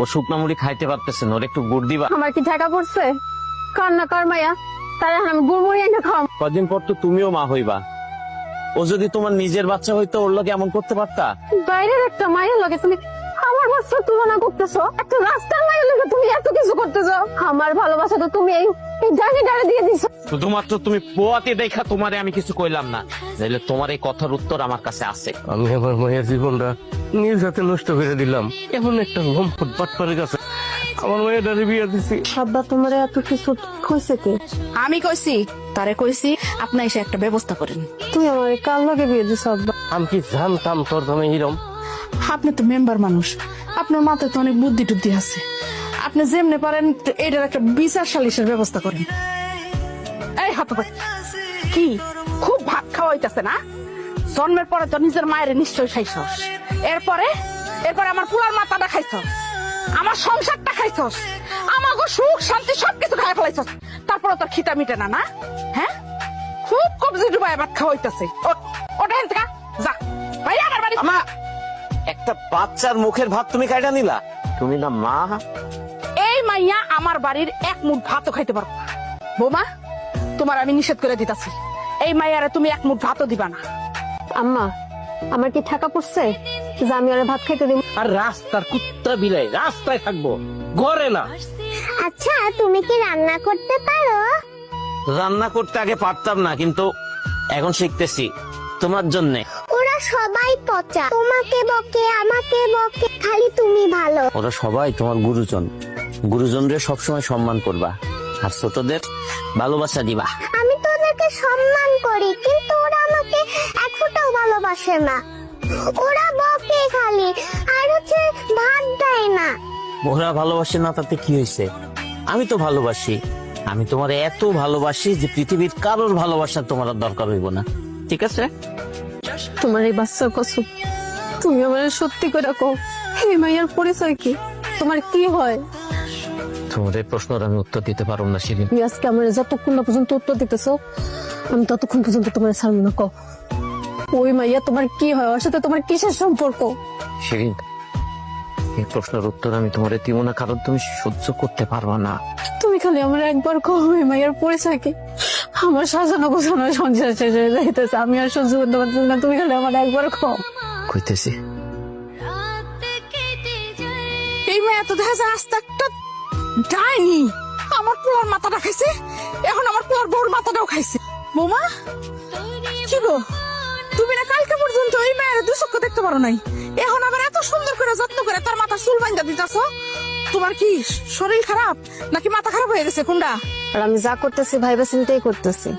ও শুকনা মুড়ি খাইতে পারতেছে না, ওর একটু গুড় দিবা। আমার কি ঠেকা পড়ছে? কান্না কর মাইয়া, তাহলে এখন আমি গুড় মুড়ি এনে খাওয়াম। কদিন পর তো তুমিও মা হইবা। ও যদি তোমার নিজের বাচ্চা হইতো ওর লোক এমন করতে পারতা? বাইরের একটা মায়ের লগে তুমি আমার বাচ্চার তুলনা করতেছো, একটা রাস্তার মায়ের লগে তুমি এত কিছু করতেছো। আমার ভালোবাসা তো তুমি এই ডানে ডানে দিয়ে দিছো। শুধুমাত্র তুমি পোয়াতে দেখা তোমারে আমি কিছু কইলাম না, নাইলে তোমার এই কথার উত্তর আমার কাছে আছে। আমি আমার মায়ের জীবনটা নিজ হাতে নষ্ট করে দিলাম, এমন একটা লম্পট বাটপারের কাছে আমার মায়ের ডারে বিয়ে দিছি। আব্বা তোমার এত কিছু কইছে কি? আমি কইছি, তারে কইছি আপনি এসে একটা ব্যবস্থা করেন। তুমি আমার কার লগে বিয়ে দিছো আব্বা? আমি কি জানতাম তোর দামে হিরম? আপনি তো মেম্বার মানুষ, আপনার মাথায় তো অনেক বুদ্ধি টুদ্ধি আছে। আপনি যেমনে পারেন এটার একটা বিচার সালিশের ব্যবস্থা করেন। এই হতভাগ, কি খুব ভাত খাওয়াইতেছে না? জন্মের পরে তো নিজের মায়ের নিশ্চয় খাইছস, এরপরে আমার পুরার মাথাটা খাইছস, আমার সংসারটা খাইছস, আমাকে সুখ শান্তি সবকিছু খাই ফেলাইছস, তারপরে তোর খিতা মিটে না না? হ্যাঁ, খুব কবজি ডুবাই ভাত খাওয়াইতেছে। ওটা হেন থেকে যা ভাই আমার বাড়ি। আমা, একটা বাচ্চার মুখের ভাত তুমি খাইটা নিলা? তুমি না মা? এই মাইয়া আমার বাড়ির এক মুঠ ভাতও খাইতে পারবো না। বৌমা, তোমার আমি নিষেধ করে দিতেছি, এই মাইয়ারে তুমি এক মুঠ ভাতও দিবা না। আম্মা, আমার কি ঠেকা পড়ছে যে আমি ওরে ভাত খাইতে দিব? আর রাস্তার কুত্তা বিলাই রাস্তায় থাকবো, ঘরে না। আচ্ছা, তুমি কি রান্না করতে পারো? রান্না করতে আগে পারতাম না, কিন্তু এখন শিখতেছি তোমার জন্যে। ওরা সবাই পচা, তোমাকে বকে আমাকে বকে, খালি তুমি ভালো। ওরা সবাই তোমার গুরুজন, গুরুজনদের সবসময় সম্মান করবা আর ছোটদের ভালোবাসা দিবা। আমি তো ওদেরকে সম্মান করি, কিন্তু ওরা আমাকে এক ফোঁটাও ভালোবাসে না। ওরা বকে খালি, আর হচ্ছে ভাত দেয় না। ওরা ভালোবাসে না তাতে কি হয়েছে? আমি তো ভালোবাসি, আমি তোমার এত ভালোবাসি যে পৃথিবীর কারোর ভালোবাসা তোমার আর দরকার হইব না। ঠিক আছে? তোমার এই বাচ্চার কসম, তুমি আমার সত্যি করে কও, এই মাইয়ার পরিচয় কি? তোমার কি হয়? তোমার এই প্রশ্নের আমি উত্তর দিতে পারব না শিরিন। তুমি আজকে আমার যতক্ষণ না পর্যন্ত উত্তর দিতেছো, আমি ততক্ষণ পর্যন্ত তোমার ছাড়বো না। কও, ওই মাইয়া তোমার কি হয়? ওর সাথে তোমার কিসের সম্পর্ক? শিরিন, এই প্রশ্নের উত্তর আমি তোমার দিব না, কারণ তুমি সহ্য করতে পারবা না। তুমি খালি আমার একবার কও, ওই মাইয়ার পরিচয় কি? আমার সাজানো গোছানো সংসার শেষ হয়ে যাইতেছে, আমি আর সহ্য করতে পারছি না। তুমি খালি আমার একবার কও। কইতেছি। এই মাইয়া তো দেখা যায় আস্তে একটা ডাইনি, আমার পুরার মাথাটা খাইছে, এখন আমার পুরার বউর মাথাটাও খাইছে। বৌমা, কি গো, তুমি না কালকে পর্যন্ত এই মায়ের দুই চক্ষু দেখতে পারো নাই, এখন আবার এত সুন্দর করে যত্ন করে তার মাথা চুল বাইন্ধা দিতেছ? তোমার কি শরীর খারাপ নাকি মাথা খারাপ হয়ে গেছে কোনটা? আর আমি যা করতেছি ভাইবা চিন্তাই করতেছি।